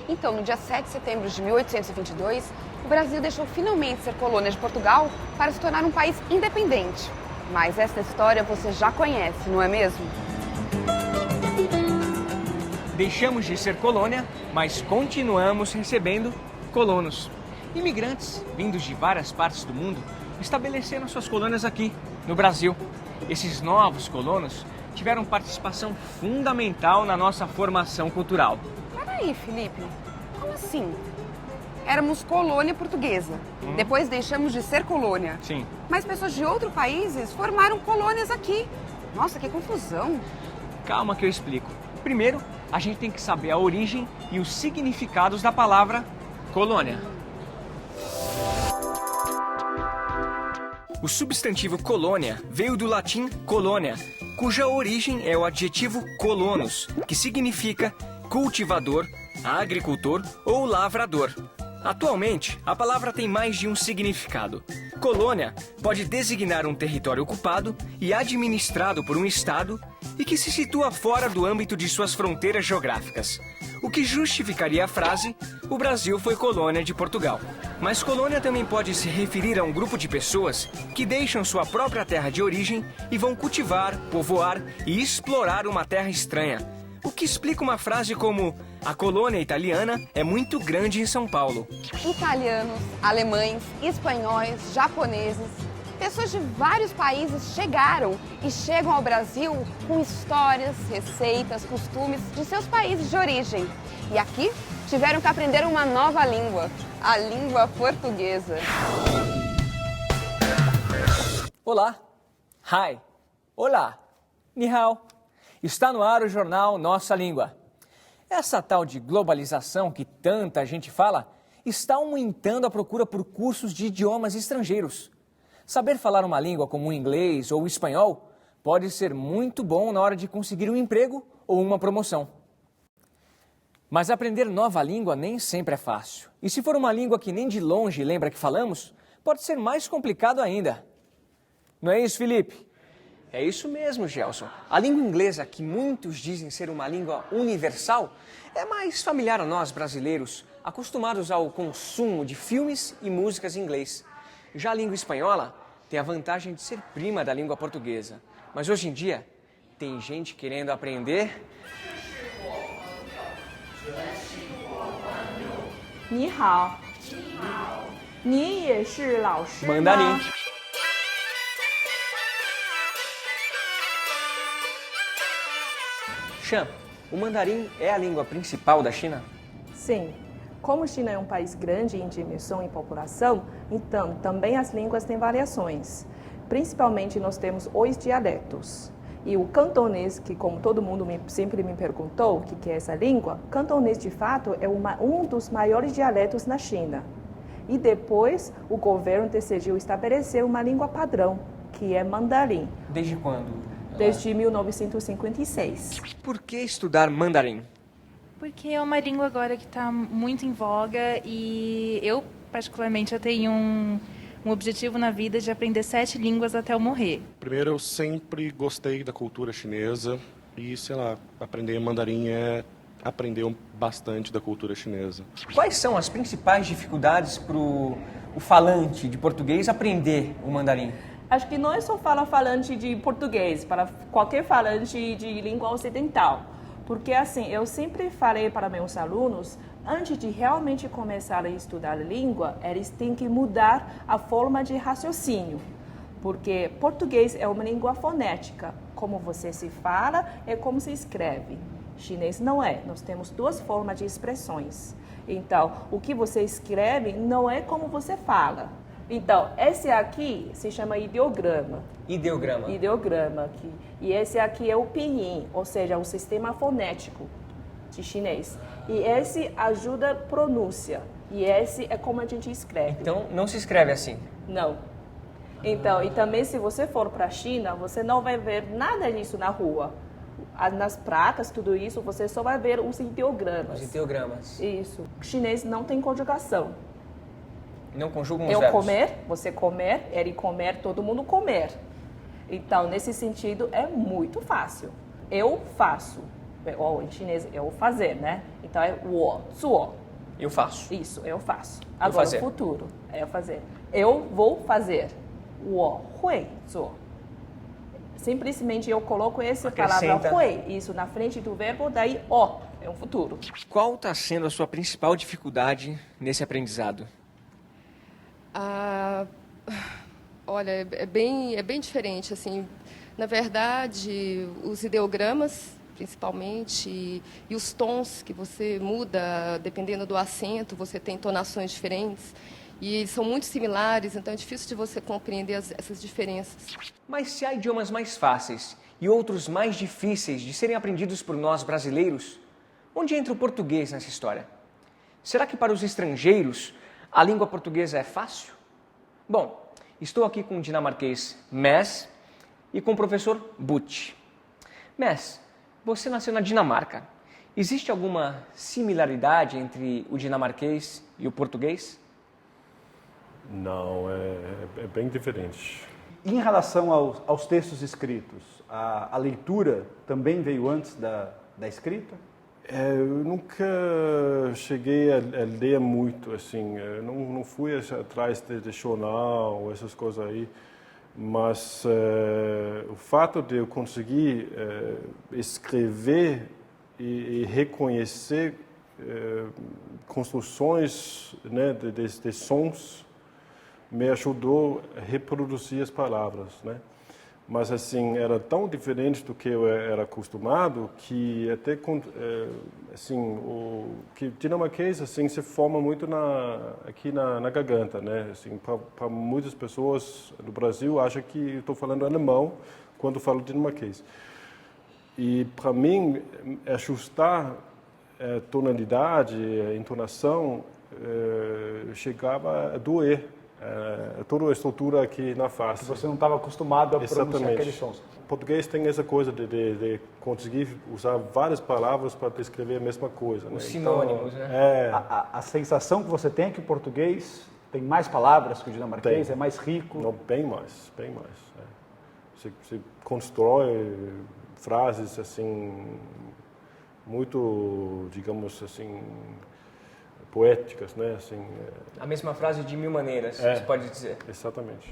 Então, no dia 7 de setembro de 1822, o Brasil deixou finalmente ser colônia de Portugal para se tornar um país independente. Mas essa história você já conhece, não é mesmo? Deixamos de ser colônia, mas continuamos recebendo colonos. Imigrantes vindos de várias partes do mundo estabeleceram suas colônias aqui, no Brasil. Esses novos colonos tiveram participação fundamental na nossa formação cultural. Peraí, Felipe, como assim? Éramos colônia portuguesa, depois deixamos de ser colônia. Sim. Mas pessoas de outros países formaram colônias aqui. Nossa, que confusão! Calma que eu explico. Primeiro, a gente tem que saber a origem e os significados da palavra colônia. O substantivo colônia veio do latim colônia, cuja origem é o adjetivo colonus, que significa cultivador, agricultor ou lavrador. Atualmente, a palavra tem mais de um significado. Colônia pode designar um território ocupado e administrado por um Estado e que se situa fora do âmbito de suas fronteiras geográficas, o que justificaria a frase "o Brasil foi colônia de Portugal". Mas colônia também pode se referir a um grupo de pessoas que deixam sua própria terra de origem e vão cultivar, povoar e explorar uma terra estranha, o que explica uma frase como "a colônia italiana é muito grande em São Paulo". Italianos, alemães, espanhóis, japoneses, pessoas de vários países chegaram e chegam ao Brasil com histórias, receitas, costumes de seus países de origem. E aqui tiveram que aprender uma nova língua, a língua portuguesa. Olá, hi, olá, ni hao. Está no ar o jornal Nossa Língua. Essa tal de globalização que tanta gente fala está aumentando a procura por cursos de idiomas estrangeiros. Saber falar uma língua como o inglês ou o espanhol pode ser muito bom na hora de conseguir um emprego ou uma promoção. Mas aprender nova língua nem sempre é fácil. E se for uma língua que nem de longe lembra que falamos, pode ser mais complicado ainda. Não é isso, Felipe? É isso mesmo, Gelson. A língua inglesa, que muitos dizem ser uma língua universal, é mais familiar a nós brasileiros, acostumados ao consumo de filmes e músicas em inglês. Já a língua espanhola tem a vantagem de ser prima da língua portuguesa. Mas hoje em dia, tem gente querendo aprender... Ni hao. Ni也是老师吗？ mandarim. Shan, o mandarim é a língua principal da China? Sim. Como a China é um país grande em dimensão e população, então também as línguas têm variações. Principalmente nós temos 8 dialetos. E o cantonês, que como todo mundo sempre me perguntou o que é essa língua, cantonês de fato é um dos maiores dialetos na China. E depois o governo decidiu estabelecer uma língua padrão, que é mandarim. Desde quando? Desde 1956. Por que estudar mandarim? Porque é uma língua agora que está muito em voga e eu, particularmente, eu tenho um objetivo na vida de aprender 7 línguas até eu morrer. Primeiro, eu sempre gostei da cultura chinesa e, sei lá, aprender mandarim é aprender bastante da cultura chinesa. Quais são as principais dificuldades para o falante de português aprender o mandarim? Acho que não é só falante de português, para qualquer falante de língua ocidental. Porque assim, eu sempre falei para meus alunos, antes de realmente começar a estudar língua, eles têm que mudar a forma de raciocínio. Porque português é uma língua fonética. Como você se fala, é como se escreve. Chinês não é. Nós temos 2 formas de expressões. Então, o que você escreve não é como você fala. Então, esse aqui se chama ideograma. Ideograma. Ideograma aqui. E esse aqui é o pinyin, ou seja, o sistema fonético de chinês. E esse ajuda a pronúncia. E esse é como a gente escreve. Então, não se escreve assim? Não. Então, e também se você for para a China, você não vai ver nada disso na rua. Nas placas, tudo isso, você só vai ver os ideogramas. Os ideogramas. Isso. O chinês não tem conjugação. Não conjugam os Eu verbos. comer, você comer, ele comer, todo mundo comer. Então, nesse sentido, é muito fácil. Eu faço. Ou em chinês, eu fazer, né? Então, é 我做. Eu faço. Isso, eu faço. Agora, fazer. o futuro é fazer. Eu vou fazer. 我会做. Simplesmente eu coloco essa palavra Acrescenta. 会, isso na frente do verbo, daí ó, é um futuro. Qual está sendo a sua principal dificuldade nesse aprendizado? Olha, é bem diferente, assim. Na verdade, os ideogramas, principalmente, e os tons que você muda, dependendo do acento, você tem entonações diferentes. E são muito similares, então é difícil de você compreender essas diferenças. Mas se há idiomas mais fáceis e outros mais difíceis de serem aprendidos por nós brasileiros, onde entra o português nessa história? Será que para os estrangeiros a língua portuguesa é fácil? Bom, estou aqui com o dinamarquês Mads e com o professor Butch. Mads, você nasceu na Dinamarca. Existe alguma similaridade entre o dinamarquês e o português? Não, é bem diferente. Em relação aos textos escritos, a leitura também veio antes da escrita? Eu nunca cheguei a ler muito, assim, eu não fui atrás de jornal, essas coisas aí, mas o fato de eu conseguir escrever e reconhecer construções, né, de sons me ajudou a reproduzir as palavras, né? Mas assim era tão diferente do que eu era acostumado que até assim o que dinamarquês assim se forma muito aqui na garganta, né? Assim para muitas pessoas no Brasil acham que eu estou falando alemão quando falo dinamarquês. E para mim ajustar a tonalidade, a entonação chegava a doer. Toda a estrutura aqui na face. Você não estava acostumado a pronunciar aqueles sons. O português tem essa coisa de conseguir usar várias palavras para descrever a mesma coisa. Os sinônimos, então, né? A sensação que você tem é que o português tem mais palavras que o dinamarquês, é mais rico. Não, bem mais, bem mais. Você constrói frases assim muito, digamos assim, poéticas, né? Assim, A mesma frase de mil maneiras, você pode dizer. Exatamente.